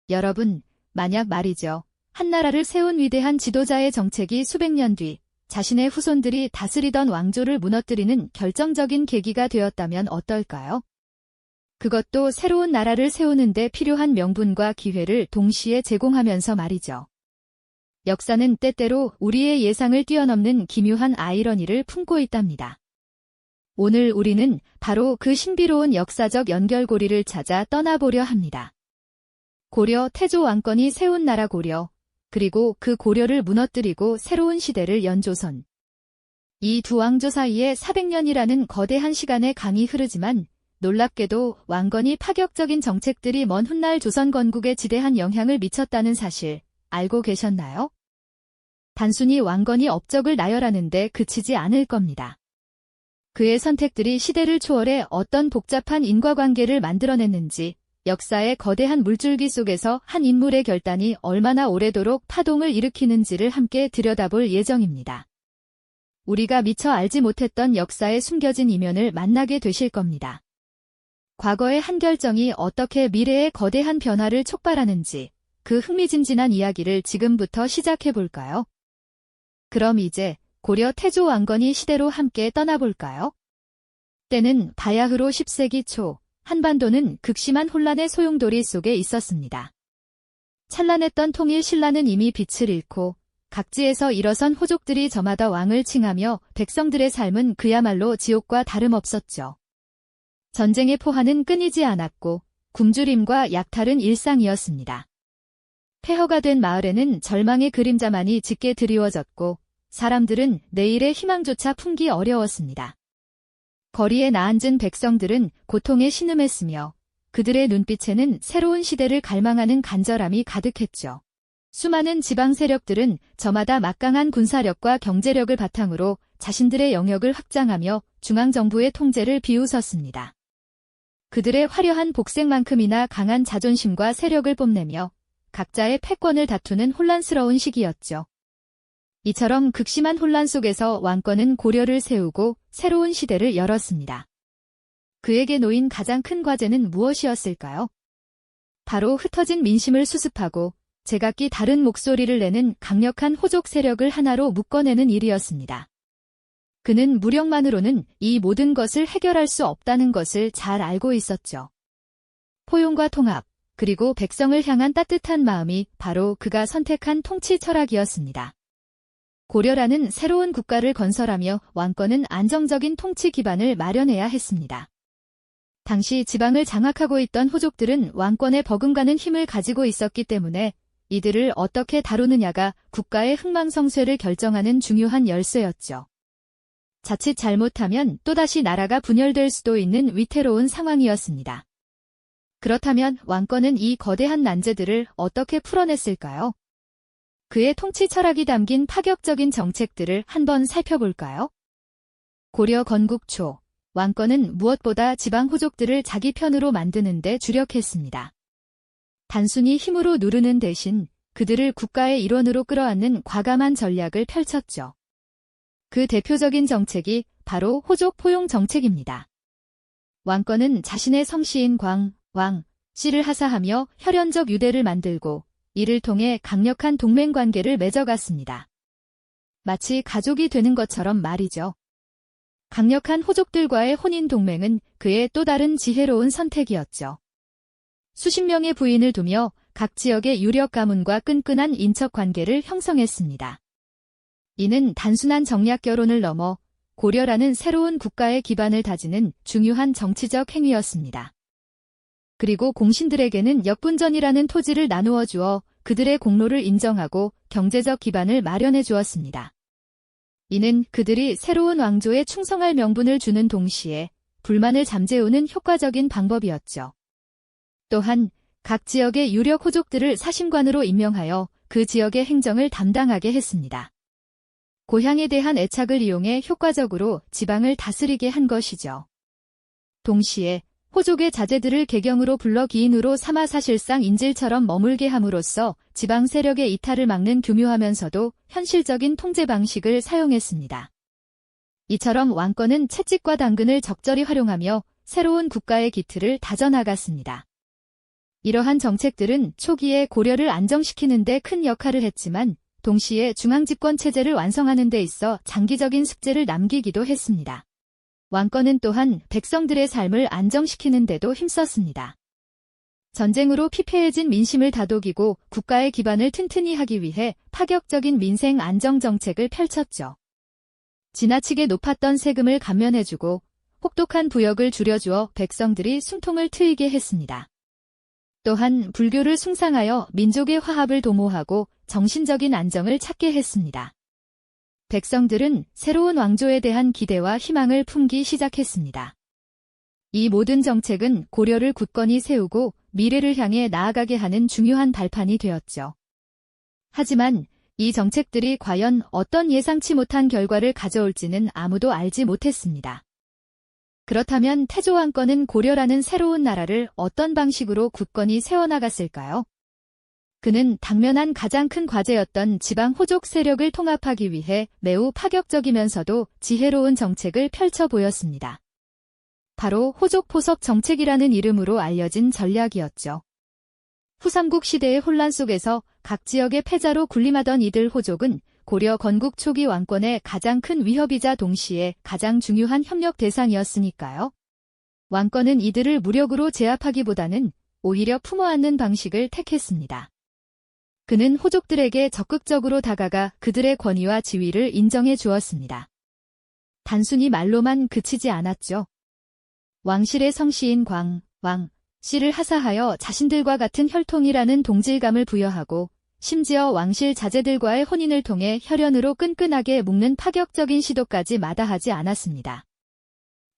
여러분, 만약 말이죠. 한 나라를 세운 위대한 지도자의 정책이 수백 년 뒤 자신의 후손들이 다스리던 왕조를 무너뜨리는 결정적인 계기가 되었다면 어떨까요? 그것도 새로운 나라를 세우는 데 필요한 명분과 기회를 동시에 제공하면서 말이죠. 역사는 때때로 우리의 예상을 뛰어넘는 기묘한 아이러니를 품고 있답니다. 오늘 우리는 바로 그 신비로운 역사적 연결고리를 찾아 떠나보려 합니다. 고려 태조 왕건이 세운 나라 고려, 그리고 그 고려를 무너뜨리고 새로운 시대를 연 조선. 이 두 왕조 사이에 400년이라는 거대한 시간의 강이 흐르지만 놀랍게도 왕건이 파격적인 정책들이 먼 훗날 조선 건국에 지대한 영향을 미쳤다는 사실 알고 계셨나요? 단순히 왕건이 업적을 나열하는 데 그치지 않을 겁니다. 그의 선택들이 시대를 초월해 어떤 복잡한 인과관계를 만들어냈는지, 역사의 거대한 물줄기 속에서 한 인물의 결단이 얼마나 오래도록 파동을 일으키는지를 함께 들여다볼 예정입니다. 우리가 미처 알지 못했던 역사의 숨겨진 이면을 만나게 되실 겁니다. 과거의 한 결정이 어떻게 미래의 거대한 변화를 촉발하는지, 그 흥미진진한 이야기를 지금부터 시작해볼까요? 그럼 이제 고려 태조 왕건이 시대로 함께 떠나볼까요? 때는 바야흐로 10세기 초, 한반도는 극심한 혼란의 소용돌이 속에 있었습니다. 찬란했던 통일 신라는 이미 빛을 잃고 각지에서 일어선 호족들이 저마다 왕을 칭하며 백성들의 삶은 그야말로 지옥과 다름없었죠. 전쟁의 포화는 끊이지 않았고 굶주림과 약탈은 일상이었습니다. 폐허가 된 마을에는 절망의 그림자만이 짙게 드리워졌고 사람들은 내일의 희망조차 품기 어려웠습니다. 거리에 나앉은 백성들은 고통에 신음했으며 그들의 눈빛에는 새로운 시대를 갈망하는 간절함이 가득했죠. 수많은 지방 세력들은 저마다 막강한 군사력과 경제력을 바탕으로 자신들의 영역을 확장하며 중앙정부의 통제를 비웃었습니다. 그들의 화려한 복색만큼이나 강한 자존심과 세력을 뽐내며 각자의 패권을 다투는 혼란스러운 시기였죠. 이처럼 극심한 혼란 속에서 왕건은 고려를 세우고 새로운 시대를 열었습니다. 그에게 놓인 가장 큰 과제는 무엇이었을까요? 바로 흩어진 민심을 수습하고 제각기 다른 목소리를 내는 강력한 호족 세력을 하나로 묶어내는 일이었습니다. 그는 무력만으로는 이 모든 것을 해결할 수 없다는 것을 잘 알고 있었죠. 포용과 통합, 그리고 백성을 향한 따뜻한 마음이 바로 그가 선택한 통치 철학이었습니다. 고려라는 새로운 국가를 건설하며 왕건은 안정적인 통치 기반을 마련해야 했습니다. 당시 지방을 장악하고 있던 호족들은 왕권에 버금가는 힘을 가지고 있었기 때문에 이들을 어떻게 다루느냐가 국가의 흥망성쇠를 결정하는 중요한 열쇠였죠. 자칫 잘못하면 또다시 나라가 분열될 수도 있는 위태로운 상황이었습니다. 그렇다면 왕건은 이 거대한 난제들을 어떻게 풀어냈을까요? 그의 통치 철학이 담긴 파격적인 정책들을 한번 살펴볼까요? 고려 건국 초, 왕건은 무엇보다 지방 호족들을 자기 편으로 만드는 데 주력했습니다. 단순히 힘으로 누르는 대신 그들을 국가의 일원으로 끌어안는 과감한 전략을 펼쳤죠. 그 대표적인 정책이 바로 호족 포용 정책입니다. 왕건은 자신의 성씨인 왕, 씨를 하사하며 혈연적 유대를 만들고 이를 통해 강력한 동맹관계를 맺어갔습니다. 마치 가족이 되는 것처럼 말이죠. 강력한 호족들과의 혼인 동맹은 그의 또 다른 지혜로운 선택이었죠. 수십 명의 부인을 두며 각 지역의 유력 가문과 끈끈한 인척 관계를 형성했습니다. 이는 단순한 정략 결혼을 넘어 고려라는 새로운 국가의 기반을 다지는 중요한 정치적 행위였습니다. 그리고 공신들에게는 역분전이라는 토지를 나누어 주어 그들의 공로를 인정하고 경제적 기반을 마련해 주었습니다. 이는 그들이 새로운 왕조에 충성할 명분을 주는 동시에 불만을 잠재우는 효과적인 방법이었죠. 또한 각 지역의 유력 호족들을 사심관으로 임명하여 그 지역의 행정을 담당하게 했습니다. 고향에 대한 애착을 이용해 효과적으로 지방을 다스리게 한 것이죠. 동시에 호족의 자제들을 계경으로 불러 기인으로 삼아 사실상 인질처럼 머물게 함으로써 지방 세력의 이탈을 막는 교묘하면서도 현실적인 통제 방식을 사용했습니다. 이처럼 왕건은 채찍과 당근을 적절히 활용하며 새로운 국가의 기틀을 다져나갔습니다. 이러한 정책들은 초기에 고려를 안정시키는 데 큰 역할을 했지만 동시에 중앙집권 체제를 완성하는 데 있어 장기적인 숙제를 남기기도 했습니다. 왕권은 또한 백성들의 삶을 안정시키는 데도 힘썼습니다. 전쟁으로 피폐해진 민심을 다독이고 국가의 기반을 튼튼히 하기 위해 파격적인 민생 안정 정책을 펼쳤죠. 지나치게 높았던 세금을 감면해주고 혹독한 부역을 줄여주어 백성들이 숨통을 트이게 했습니다. 또한 불교를 숭상하여 민족의 화합을 도모하고 정신적인 안정을 찾게 했습니다. 백성들은 새로운 왕조에 대한 기대와 희망을 품기 시작했습니다. 이 모든 정책은 고려를 굳건히 세우고 미래를 향해 나아가게 하는 중요한 발판이 되었죠. 하지만 이 정책들이 과연 어떤 예상치 못한 결과를 가져올지는 아무도 알지 못했습니다. 그렇다면 태조 왕건은 고려라는 새로운 나라를 어떤 방식으로 굳건히 세워나갔을까요? 그는 당면한 가장 큰 과제였던 지방 호족 세력을 통합하기 위해 매우 파격적이면서도 지혜로운 정책을 펼쳐 보였습니다. 바로 호족포섭 정책이라는 이름으로 알려진 전략이었죠. 후삼국 시대의 혼란 속에서 각 지역의 패자로 군림하던 이들 호족은 고려 건국 초기 왕권의 가장 큰 위협이자 동시에 가장 중요한 협력 대상이었으니까요. 왕권은 이들을 무력으로 제압하기보다는 오히려 품어안는 방식을 택했습니다. 그는 호족들에게 적극적으로 다가가 그들의 권위와 지위를 인정해 주었습니다. 단순히 말로만 그치지 않았죠. 왕실의 성씨인 왕 씨를 하사하여 자신들과 같은 혈통이라는 동질감을 부여하고 심지어 왕실 자제들과의 혼인을 통해 혈연으로 끈끈하게 묶는 파격적인 시도까지 마다하지 않았습니다.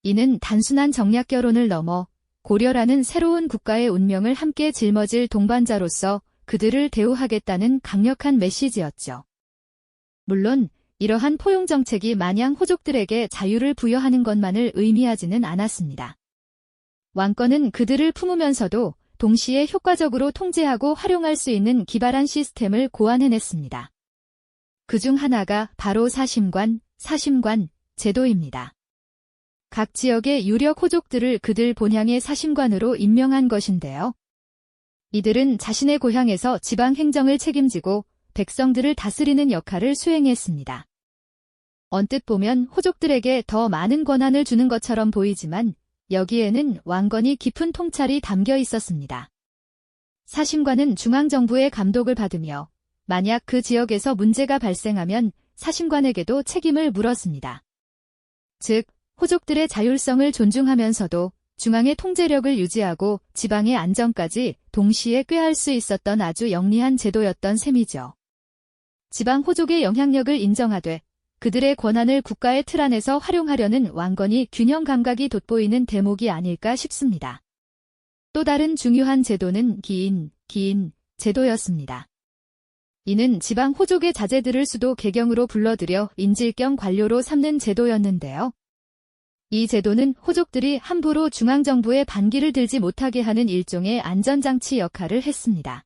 이는 단순한 정략 결혼을 넘어 고려라는 새로운 국가의 운명을 함께 짊어질 동반자로서 그들을 대우하겠다는 강력한 메시지였죠. 물론 이러한 포용 정책이 마냥 호족들에게 자유를 부여하는 것만을 의미하지는 않았습니다. 왕권은 그들을 품으면서도 동시에 효과적으로 통제하고 활용할 수 있는 기발한 시스템을 고안해냈습니다. 그중 하나가 바로 사심관 제도입니다. 각 지역의 유력 호족들을 그들 본향의 사심관으로 임명한 것인데요. 이들은 자신의 고향에서 지방 행정을 책임지고 백성들을 다스리는 역할을 수행했습니다. 언뜻 보면 호족들에게 더 많은 권한을 주는 것처럼 보이지만 여기에는 왕건이 깊은 통찰이 담겨 있었습니다. 사심관은 중앙정부의 감독을 받으며 만약 그 지역에서 문제가 발생하면 사심관에게도 책임을 물었습니다. 즉, 호족들의 자율성을 존중하면서도 중앙의 통제력을 유지하고 지방의 안정까지 동시에 꾀할 수 있었던 아주 영리한 제도였던 셈이죠. 지방 호족의 영향력을 인정하되 그들의 권한을 국가의 틀 안에서 활용하려는 왕건이 균형 감각이 돋보이는 대목이 아닐까 싶습니다. 또 다른 중요한 제도는 기인 제도였습니다. 이는 지방 호족의 자제들을 수도 개경으로 불러들여 인질경 관료로 삼는 제도였는데요. 이 제도는 호족들이 함부로 중앙정부의 반기를 들지 못하게 하는 일종의 안전장치 역할을 했습니다.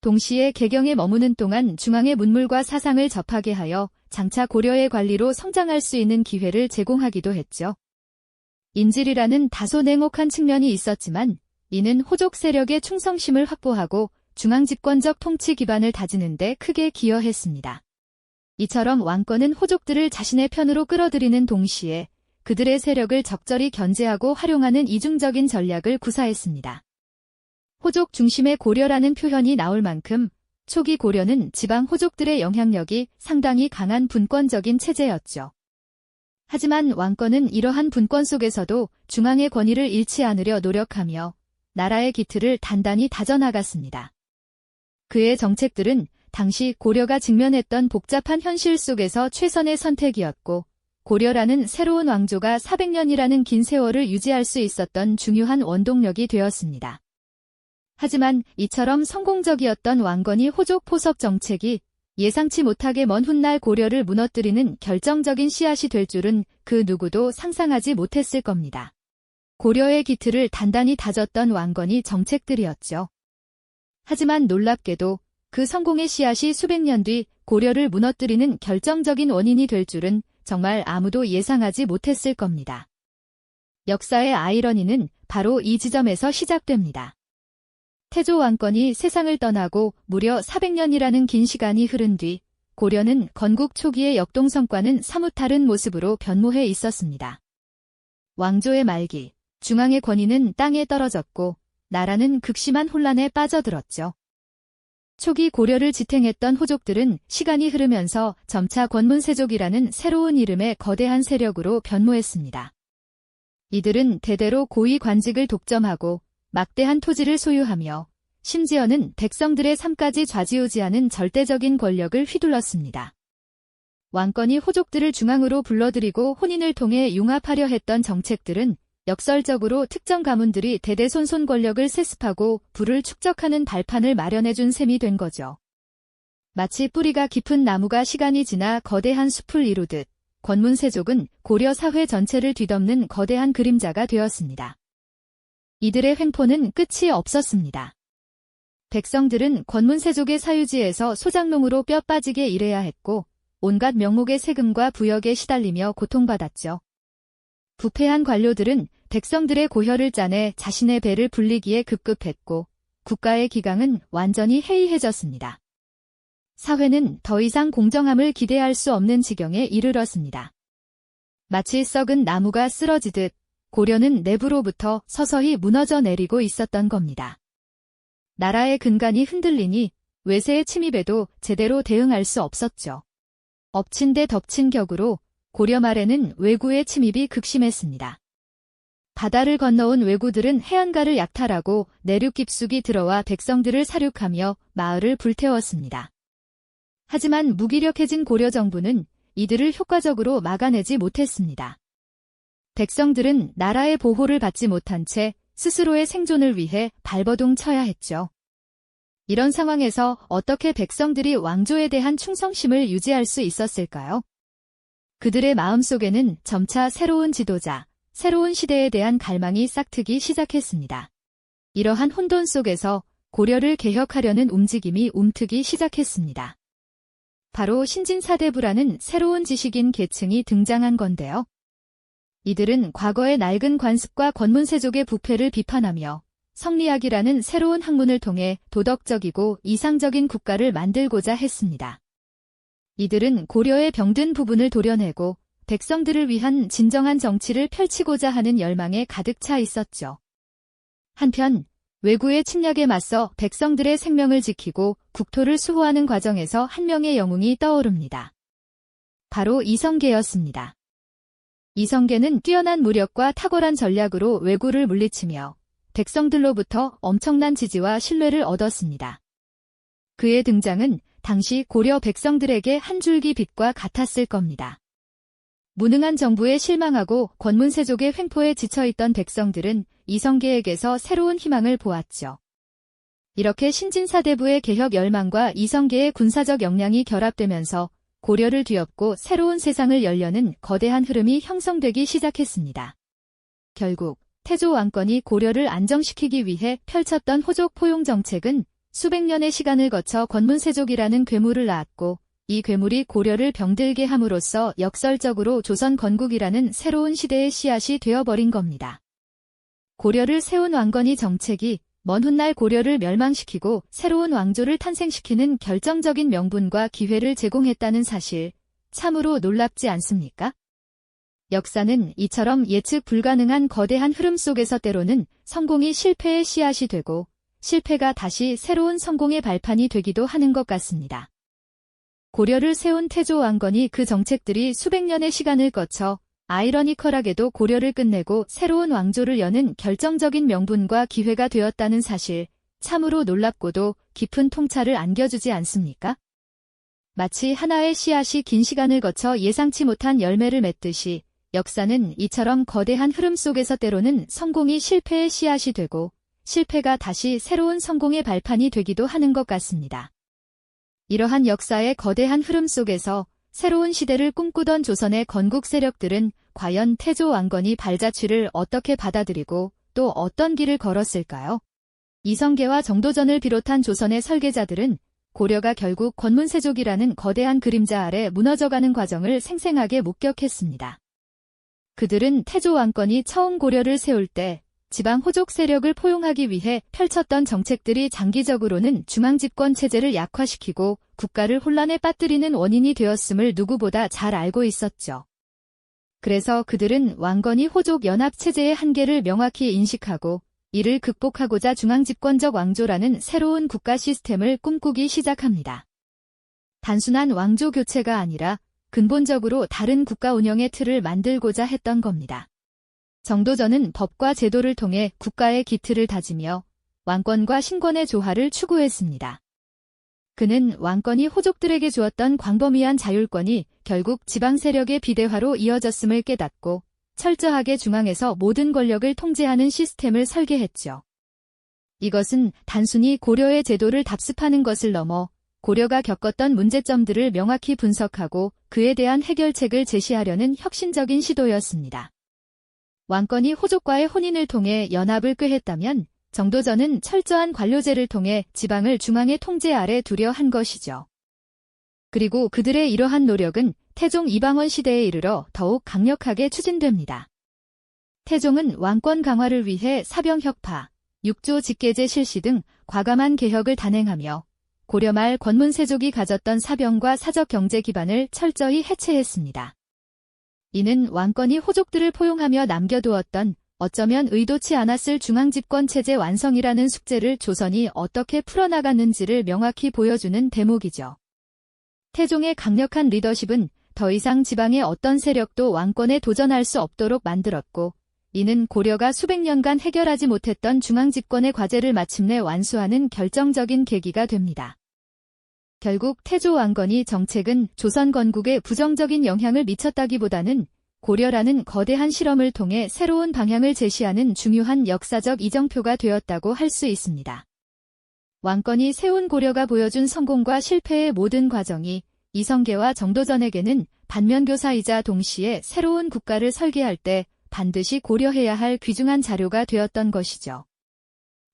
동시에 개경에 머무는 동안 중앙의 문물과 사상을 접하게 하여 장차 고려의 관리로 성장할 수 있는 기회를 제공하기도 했죠. 인질이라는 다소 냉혹한 측면이 있었지만 이는 호족 세력의 충성심을 확보하고 중앙집권적 통치 기반을 다지는 데 크게 기여했습니다. 이처럼 왕권은 호족들을 자신의 편으로 끌어들이는 동시에 그들의 세력을 적절히 견제하고 활용하는 이중적인 전략을 구사했습니다. 호족 중심의 고려라는 표현이 나올 만큼 초기 고려는 지방 호족들의 영향력이 상당히 강한 분권적인 체제였죠. 하지만 왕권은 이러한 분권 속에서도 중앙의 권위를 잃지 않으려 노력하며 나라의 기틀을 단단히 다져나갔습니다. 그의 정책들은 당시 고려가 직면했던 복잡한 현실 속에서 최선의 선택이었고 고려라는 새로운 왕조가 400년이라는 긴 세월을 유지할 수 있었던 중요한 원동력이 되었습니다. 하지만 이처럼 성공적이었던 왕건이 호족 포섭 정책이 예상치 못하게 먼 훗날 고려를 무너뜨리는 결정적인 씨앗이 될 줄은 그 누구도 상상하지 못했을 겁니다. 고려의 기틀을 단단히 다졌던 왕건이 정책들이었죠. 하지만 놀랍게도 그 성공의 씨앗이 수백 년 뒤 고려를 무너뜨리는 결정적인 원인이 될 줄은 정말 아무도 예상하지 못했을 겁니다. 역사의 아이러니는 바로 이 지점에서 시작됩니다. 태조 왕건이 세상을 떠나고 무려 400년이라는 긴 시간이 흐른 뒤 고려는 건국 초기의 역동성과는 사뭇 다른 모습으로 변모해 있었습니다. 왕조의 말기, 중앙의 권위는 땅에 떨어졌고 나라는 극심한 혼란에 빠져들었죠. 초기 고려를 지탱했던 호족들은 시간이 흐르면서 점차 권문세족이라는 새로운 이름의 거대한 세력으로 변모했습니다. 이들은 대대로 고위 관직을 독점하고 막대한 토지를 소유하며 심지어는 백성들의 삶까지 좌지우지하는 절대적인 권력을 휘둘렀습니다. 왕건이 호족들을 중앙으로 불러들이고 혼인을 통해 융합하려 했던 정책들은 역설적으로 특정 가문들이 대대손손 권력을 세습하고 부를 축적하는 발판을 마련해준 셈이 된 거죠. 마치 뿌리가 깊은 나무가 시간이 지나 거대한 숲을 이루듯 권문세족은 고려 사회 전체를 뒤덮는 거대한 그림자가 되었습니다. 이들의 횡포는 끝이 없었습니다. 백성들은 권문세족의 사유지에서 소작농으로 뼈 빠지게 일해야 했고 온갖 명목의 세금과 부역에 시달리며 고통받았죠. 부패한 관료들은 백성들의 고혈을 짜내 자신의 배를 불리기에 급급했고 국가의 기강은 완전히 해이해졌습니다. 사회는 더 이상 공정함을 기대할 수 없는 지경에 이르렀습니다. 마치 썩은 나무가 쓰러지듯 고려는 내부로부터 서서히 무너져 내리고 있었던 겁니다. 나라의 근간이 흔들리니 외세의 침입에도 제대로 대응할 수 없었죠. 엎친 데 덮친 격으로 고려 말에는 왜구의 침입이 극심했습니다. 바다를 건너온 왜구들은 해안가를 약탈하고 내륙 깊숙이 들어와 백성들을 살육하며 마을을 불태웠습니다. 하지만 무기력해진 고려 정부는 이들을 효과적으로 막아내지 못했습니다. 백성들은 나라의 보호를 받지 못한 채 스스로의 생존을 위해 발버둥 쳐야 했죠. 이런 상황에서 어떻게 백성들이 왕조에 대한 충성심을 유지할 수 있었을까요? 그들의 마음속에는 점차 새로운 지도자, 새로운 시대에 대한 갈망이 싹트기 시작했습니다. 이러한 혼돈 속에서 고려를 개혁하려는 움직임이 움트기 시작했습니다. 바로 신진사대부라는 새로운 지식인 계층이 등장한 건데요. 이들은 과거의 낡은 관습과 권문세족의 부패를 비판하며 성리학이라는 새로운 학문을 통해 도덕적이고 이상적인 국가를 만들고자 했습니다. 이들은 고려의 병든 부분을 도려내고 백성들을 위한 진정한 정치를 펼치고자 하는 열망에 가득 차 있었죠. 한편 왜구의 침략에 맞서 백성들의 생명을 지키고 국토를 수호하는 과정에서 한 명의 영웅이 떠오릅니다. 바로 이성계였습니다. 이성계는 뛰어난 무력과 탁월한 전략으로 왜구를 물리치며 백성들로부터 엄청난 지지와 신뢰를 얻었습니다. 그의 등장은 당시 고려 백성들에게 한 줄기 빛과 같았을 겁니다. 무능한 정부에 실망하고 권문세족의 횡포에 지쳐있던 백성들은 이성계에게서 새로운 희망을 보았죠. 이렇게 신진사대부의 개혁 열망과 이성계의 군사적 역량이 결합되면서 고려를 뒤엎고 새로운 세상을 열려는 거대한 흐름이 형성되기 시작했습니다. 결국 태조 왕건이 고려를 안정시키기 위해 펼쳤던 호족 포용 정책은 수백 년의 시간을 거쳐 권문세족이라는 괴물을 낳았고 이 괴물이 고려를 병들게 함으로써 역설적으로 조선 건국이라는 새로운 시대의 씨앗이 되어버린 겁니다. 고려를 세운 왕건이 정책이 먼 훗날 고려를 멸망시키고 새로운 왕조를 탄생시키는 결정적인 명분과 기회를 제공했다는 사실, 참으로 놀랍지 않습니까? 역사는 이처럼 예측 불가능한 거대한 흐름 속에서 때로는 성공이 실패의 씨앗이 되고 실패가 다시 새로운 성공의 발판이 되기도 하는 것 같습니다. 고려를 세운 태조 왕건이 그 정책들이 수백 년의 시간을 거쳐 아이러니컬하게도 고려를 끝내고 새로운 왕조를 여는 결정적인 명분과 기회가 되었다는 사실, 참으로 놀랍고도 깊은 통찰을 안겨주지 않습니까? 마치 하나의 씨앗이 긴 시간을 거쳐 예상치 못한 열매를 맺듯이 역사는 이처럼 거대한 흐름 속에서 때로는 성공이 실패의 씨앗이 되고 실패가 다시 새로운 성공의 발판이 되기도 하는 것 같습니다. 이러한 역사의 거대한 흐름 속에서 새로운 시대를 꿈꾸던 조선의 건국 세력들은 과연 태조 왕건이 발자취를 어떻게 받아들이고 또 어떤 길을 걸었을까요? 이성계와 정도전을 비롯한 조선의 설계자들은 고려가 결국 권문세족이라는 거대한 그림자 아래 무너져가는 과정을 생생하게 목격했습니다. 그들은 태조 왕건이 처음 고려를 세울 때 지방 호족 세력을 포용하기 위해 펼쳤던 정책들이 장기적으로는 중앙집권 체제를 약화시키고 국가를 혼란에 빠뜨리는 원인이 되었음을 누구보다 잘 알고 있었죠. 그래서 그들은 왕건이 호족 연합 체제의 한계를 명확히 인식하고 이를 극복하고자 중앙집권적 왕조라는 새로운 국가 시스템을 꿈꾸기 시작합니다. 단순한 왕조 교체가 아니라 근본적으로 다른 국가 운영의 틀을 만들고자 했던 겁니다. 정도전은 법과 제도를 통해 국가의 기틀을 다지며 왕권과 신권의 조화를 추구했습니다. 그는 왕권이 호족들에게 주었던 광범위한 자율권이 결국 지방 세력의 비대화로 이어졌음을 깨닫고 철저하게 중앙에서 모든 권력을 통제하는 시스템을 설계했죠. 이것은 단순히 고려의 제도를 답습하는 것을 넘어 고려가 겪었던 문제점들을 명확히 분석하고 그에 대한 해결책을 제시하려는 혁신적인 시도였습니다. 왕권이 호족과의 혼인을 통해 연합을 꾀했다면 정도전은 철저한 관료제를 통해 지방을 중앙의 통제 아래 두려 한 것이죠. 그리고 그들의 이러한 노력은 태종 이방원 시대에 이르러 더욱 강력하게 추진됩니다. 태종은 왕권 강화를 위해 사병혁파, 육조 직계제 실시 등 과감한 개혁을 단행하며 고려 말 권문세족이 가졌던 사병과 사적 경제 기반을 철저히 해체했습니다. 이는 왕권이 호족들을 포용하며 남겨두었던 어쩌면 의도치 않았을 중앙집권 체제 완성이라는 숙제를 조선이 어떻게 풀어나갔는지를 명확히 보여주는 대목이죠. 태종의 강력한 리더십은 더 이상 지방의 어떤 세력도 왕권에 도전할 수 없도록 만들었고, 이는 고려가 수백 년간 해결하지 못했던 중앙집권의 과제를 마침내 완수하는 결정적인 계기가 됩니다. 결국 태조 왕건이 정책은 조선 건국에 부정적인 영향을 미쳤다기보다는 고려라는 거대한 실험을 통해 새로운 방향을 제시하는 중요한 역사적 이정표가 되었다고 할 수 있습니다. 왕건이 세운 고려가 보여준 성공과 실패의 모든 과정이 이성계와 정도전에게는 반면교사이자 동시에 새로운 국가를 설계할 때 반드시 고려해야 할 귀중한 자료가 되었던 것이죠.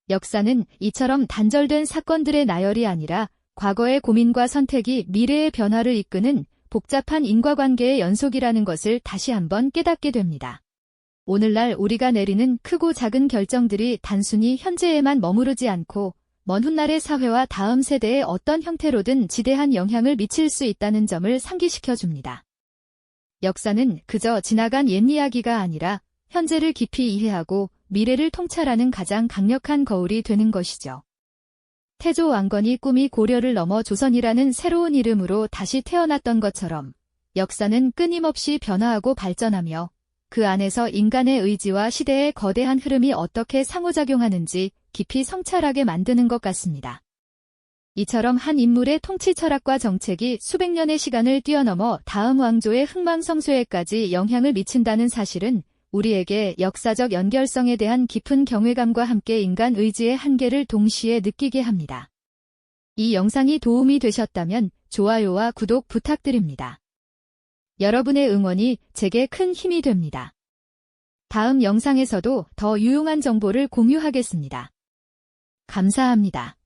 역사는 이처럼 단절된 사건들의 나열이 아니라 과거의 고민과 선택이 미래의 변화를 이끄는 복잡한 인과관계의 연속이라는 것을 다시 한번 깨닫게 됩니다. 오늘날 우리가 내리는 크고 작은 결정들이 단순히 현재에만 머무르지 않고 먼 훗날의 사회와 다음 세대에 어떤 형태로든 지대한 영향을 미칠 수 있다는 점을 상기시켜줍니다. 역사는 그저 지나간 옛 이야기가 아니라 현재를 깊이 이해하고 미래를 통찰하는 가장 강력한 거울이 되는 것이죠. 태조 왕건이 꿈이 고려를 넘어 조선이라는 새로운 이름으로 다시 태어났던 것처럼 역사는 끊임없이 변화하고 발전하며 그 안에서 인간의 의지와 시대의 거대한 흐름이 어떻게 상호작용하는지 깊이 성찰하게 만드는 것 같습니다. 이처럼 한 인물의 통치 철학과 정책이 수백 년의 시간을 뛰어넘어 다음 왕조의 흥망성쇠에까지 영향을 미친다는 사실은 우리에게 역사적 연결성에 대한 깊은 경외감과 함께 인간 의지의 한계를 동시에 느끼게 합니다. 이 영상이 도움이 되셨다면 좋아요와 구독 부탁드립니다. 여러분의 응원이 제게 큰 힘이 됩니다. 다음 영상에서도 더 유용한 정보를 공유하겠습니다. 감사합니다.